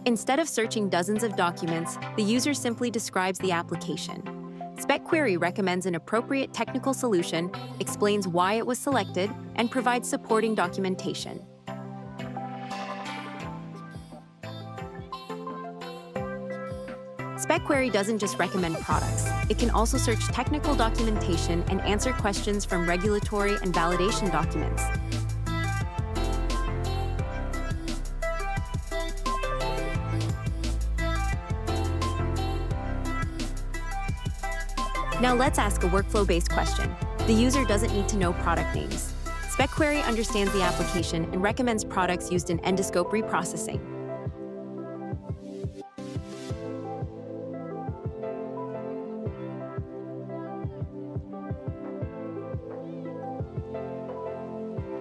Instead of searching dozens of documents, the user simply describes the application. SpecQuery recommends an appropriate technical solution, explains why it was selected, and provides supporting documentation. SpecQuery doesn't just recommend products. It can also search technical documentation and answer questions from regulatory and validation documents. Now let's ask a workflow-based question. The user doesn't need to know product names. SpecQuery understands the application and recommends products used in endoscope reprocessing.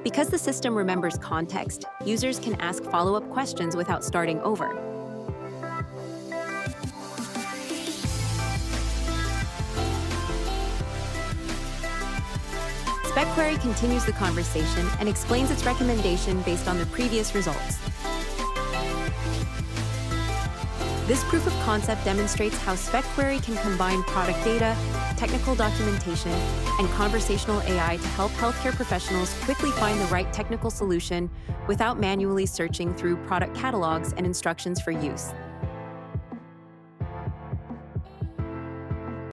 Because the system remembers context, users can ask follow-up questions without starting over. SpecQuery continues the conversation and explains its recommendation based on the previous results. This proof of concept demonstrates how SpecQuery can combine product data, technical documentation, and conversational AI to help healthcare professionals quickly find the right technical solution without manually searching through product catalogs and instructions for use.